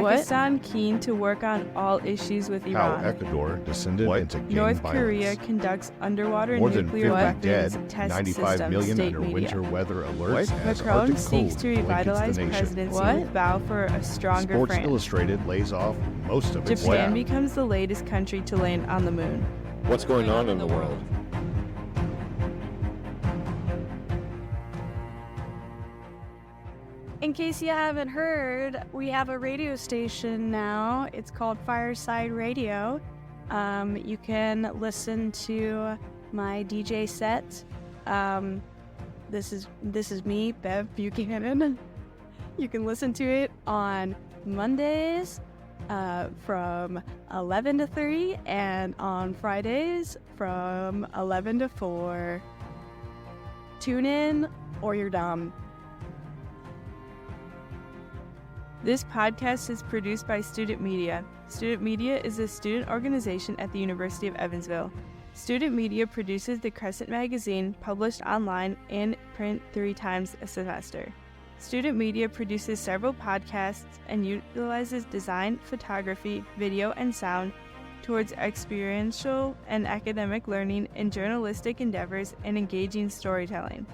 Pakistan keen to work on all issues with Iran. How Ecuador descended into gang North violence. Korea conducts underwater More than nuclear 50 weapons dead, test 95 systems. million State under media. winter weather alerts as Macron Arctic seeks cold to blankets revitalize the nation. presidency with vow for a stronger Sports France. Illustrated lays off most of its Japan staff. becomes the latest country to land on the moon. What's going on in the world? In case you haven't heard, we have a radio station now. It's called Fireside Radio. You can listen to my DJ set. This is me, Bev Buchanan. You can listen to it on Mondays from 11 to 3 and on Fridays from 11 to 4. Tune in or you're dumb. This podcast is produced by Student Media. Student Media is a student organization at the University of Evansville. Student Media produces the Crescent magazine, published online and print 3 times a semester. Student Media produces several podcasts and utilizes design, photography, video, and sound towards experiential and academic learning in journalistic endeavors and engaging storytelling.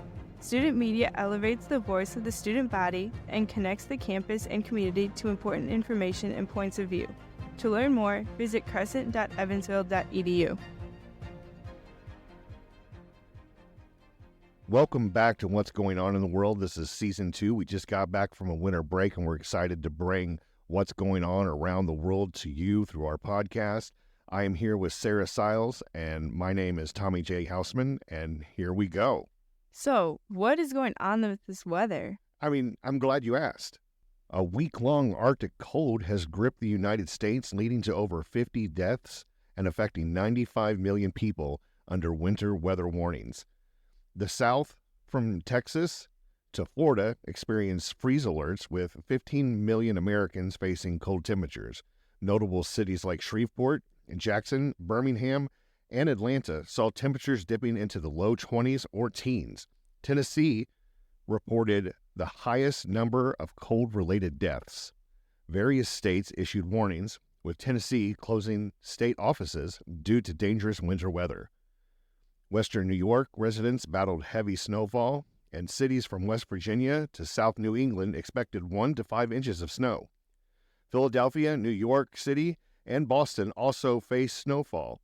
Student Media elevates the voice of the student body and connects the campus and community to important information and points of view. To learn more, visit crescent.evansville.edu. Welcome back to What's Going On in the World. This is Season 2. We just got back from a winter break, and we're excited to bring what's going on around the world to you through our podcast. I am here with Sarah Siles, and my name is Tommy J. Hausman, and here we go. So, what is going on with this weather? I'm glad you asked. A week-long Arctic cold has gripped the United States, leading to over 50 deaths and affecting 95 million people under winter weather warnings. The South, from Texas to Florida, experienced freeze alerts with 15 million Americans facing cold temperatures. Notable cities like Shreveport, Jackson, Birmingham, and Atlanta saw temperatures dipping into the low 20s or teens. Tennessee reported the highest number of cold-related deaths. Various states issued warnings, with Tennessee closing state offices due to dangerous winter weather. Western New York residents battled heavy snowfall, and cities from West Virginia to South New England expected 1 to 5 inches of snow. Philadelphia, New York City, and Boston also faced snowfall.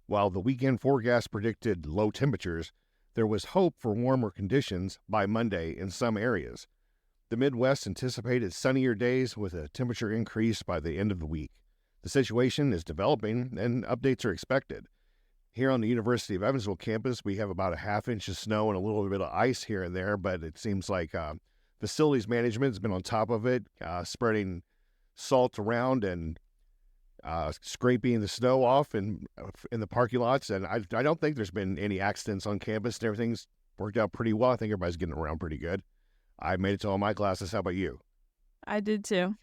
While the weekend forecast predicted low temperatures, there was hope for warmer conditions by Monday in some areas. The Midwest anticipated sunnier days with a temperature increase by the end of the week. The situation is developing and updates are expected. Here on the University of Evansville campus, we have about a half inch of snow and a little bit of ice here and there, but it seems like facilities management has been on top of it, spreading salt around and scraping the snow off in the parking lots, and I don't think there's been any accidents on campus, and everything's worked out pretty well. I think everybody's getting around pretty good. I made it to all my classes. How about you? I did too.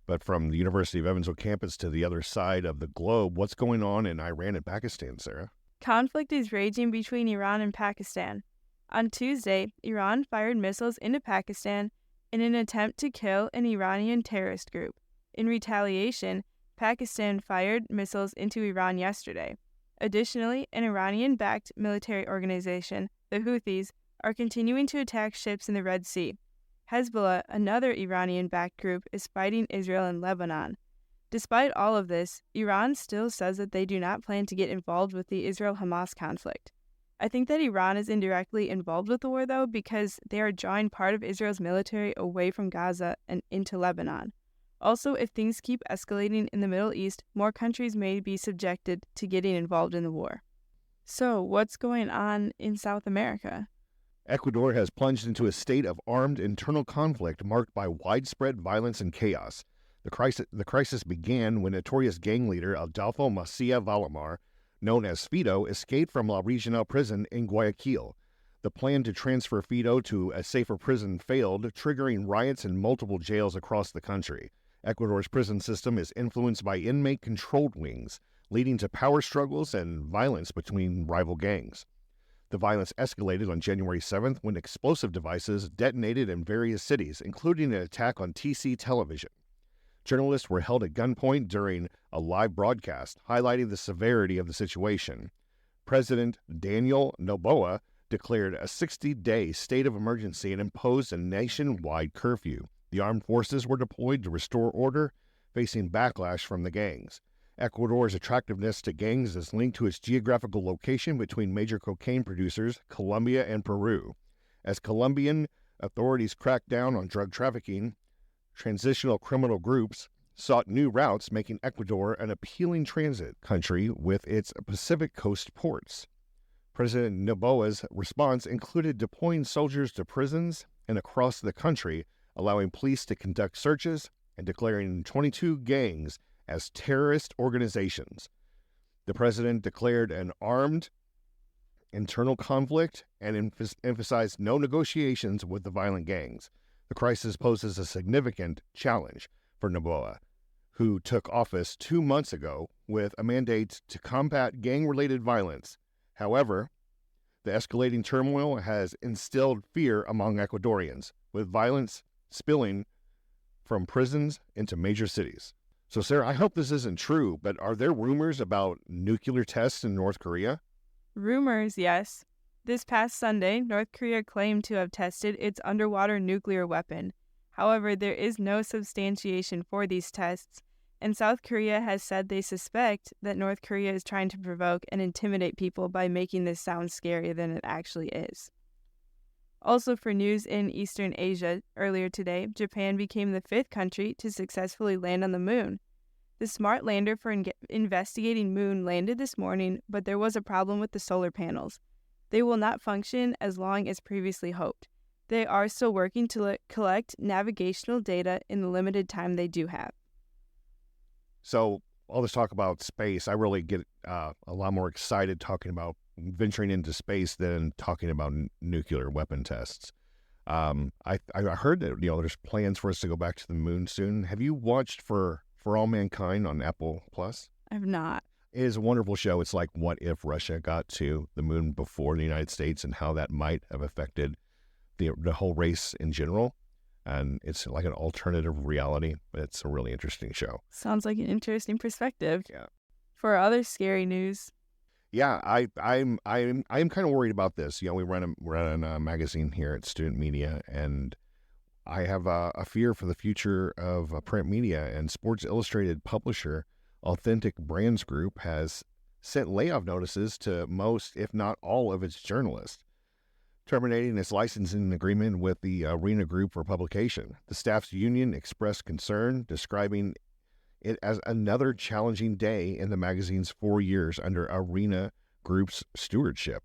But from the University of Evansville campus to the other side of the globe, what's going on in Iran and Pakistan, Sarah? Conflict is raging between Iran and Pakistan. On Tuesday, Iran fired missiles into Pakistan in an attempt to kill an Iranian terrorist group. In retaliation, Pakistan fired missiles into Iran yesterday. Additionally, an Iranian-backed military organization, the Houthis, are continuing to attack ships in the Red Sea. Hezbollah, another Iranian-backed group, is fighting Israel and Lebanon. Despite all of this, Iran still says that they do not plan to get involved with the Israel-Hamas conflict. I think that Iran is indirectly involved with the war, though, because they are drawing part of Israel's military away from Gaza and into Lebanon. Also, if things keep escalating in the Middle East, more countries may be subjected to getting involved in the war. So, what's going on in South America? Ecuador has plunged into a state of armed internal conflict marked by widespread violence and chaos. The crisis began when notorious gang leader Adolfo Macia Valamar, known as Fido, escaped from La Regional prison in Guayaquil. The plan to transfer Fido to a safer prison failed, triggering riots in multiple jails across the country. Ecuador's prison system is influenced by inmate-controlled wings, leading to power struggles and violence between rival gangs. The violence escalated on January 7th when explosive devices detonated in various cities, including an attack on TC television. Journalists were held at gunpoint during a live broadcast, highlighting the severity of the situation. President Daniel Noboa declared a 60-day state of emergency and imposed a nationwide curfew. The armed forces were deployed to restore order, facing backlash from the gangs. Ecuador's attractiveness to gangs is linked to its geographical location between major cocaine producers, Colombia and Peru. As Colombian authorities cracked down on drug trafficking, transitional criminal groups sought new routes, making Ecuador an appealing transit country with its Pacific coast ports. President Noboa's response included deploying soldiers to prisons and across the country, allowing police to conduct searches and declaring 22 gangs as terrorist organizations. The president declared an armed internal conflict and emphasized no negotiations with the violent gangs. The crisis poses a significant challenge for Noboa, who took office 2 months ago with a mandate to combat gang-related violence. However, the escalating turmoil has instilled fear among Ecuadorians, with violence spilling from prisons into major cities. So, Sarah, I hope this isn't true, but are there rumors about nuclear tests in North Korea? Rumors, yes. This past Sunday, North Korea claimed to have tested its underwater nuclear weapon. However, there is no substantiation for these tests, and South Korea has said they suspect that North Korea is trying to provoke and intimidate people by making this sound scarier than it actually is. Also, for news in Eastern Asia, earlier today, Japan became the 5th country to successfully land on the moon. The smart lander for investigating moon landed this morning, but there was a problem with the solar panels. They will not function as long as previously hoped. They are still working to collect navigational data in the limited time they do have. So, all this talk about space, I really get a lot more excited talking about venturing into space than talking about nuclear weapon tests. I heard that there's plans for us to go back to the moon soon. Have you watched For All Mankind on Apple Plus? I've not. It is a wonderful show. It's like, what if Russia got to the moon before the United States and how that might have affected the whole race in general. And it's like an alternative reality. It's a really interesting show. Sounds like an interesting perspective. Yeah. For other scary news. Yeah, I'm kind of worried about this. We run a magazine here at Student Media, and I have a fear for the future of print media. And Sports Illustrated publisher Authentic Brands Group has sent layoff notices to most, if not all, of its journalists, terminating its licensing agreement with the Arena Group for publication. The staff's union expressed concern, describing it as another challenging day in the magazine's 4 years under Arena Group's stewardship.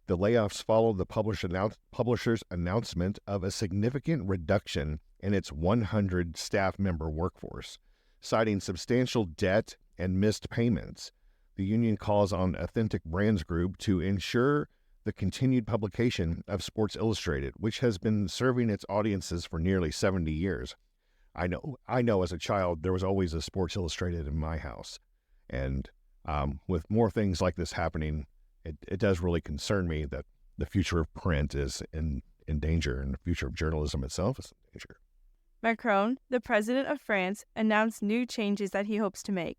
The layoffs followed the publisher's announcement of a significant reduction in its 100 staff member workforce, citing substantial debt and missed payments. The union calls on Authentic Brands Group to ensure the continued publication of Sports Illustrated, which has been serving its audiences for nearly 70 years. I know as a child, there was always a Sports Illustrated in my house. And with more things like this happening, it does really concern me that the future of print is in danger, and the future of journalism itself is in danger. Macron, the president of France, announced new changes that he hopes to make.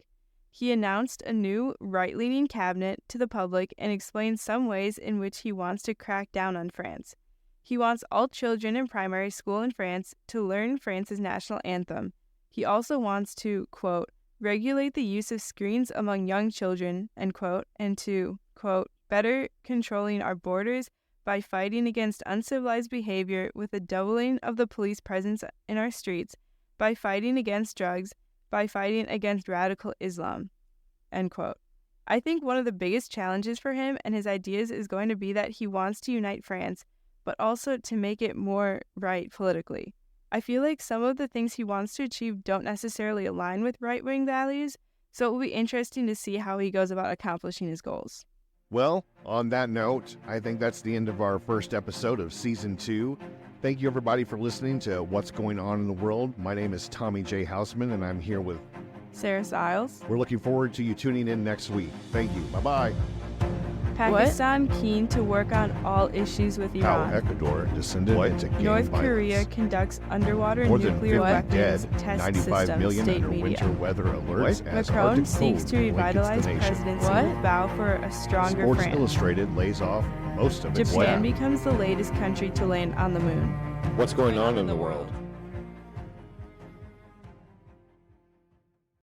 He announced a new right-leaning cabinet to the public and explained some ways in which he wants to crack down on France. He wants all children in primary school in France to learn France's national anthem. He also wants to, quote, regulate the use of screens among young children, end quote, and to, quote, better controlling our borders by fighting against uncivilized behavior with a doubling of the police presence in our streets, by fighting against drugs, by fighting against radical Islam, end quote. I think one of the biggest challenges for him and his ideas is going to be that he wants to unite France, but also to make it more right politically. I feel like some of the things he wants to achieve don't necessarily align with right-wing values, so it will be interesting to see how he goes about accomplishing his goals. Well, on that note, I think that's the end of our first episode of Season 2. Thank you, everybody, for listening to What's Going On in the World. My name is Tommy J. Hausman, and I'm here with Sarah Stiles. We're looking forward to you tuning in next week. Thank you. Bye-bye. Pakistan keen to work on all issues with How Iran. Ecuador descended into gang North violence. Korea conducts underwater More than 50 nuclear weapons dead, test 95 system, million state under media. winter weather alerts as Macron Arctic seeks cold to blankets the revitalize nation. presidency with vow for a stronger Sports France. Illustrated lays off most of its Japan staff. becomes the latest country to land on the moon. What's going on in the world?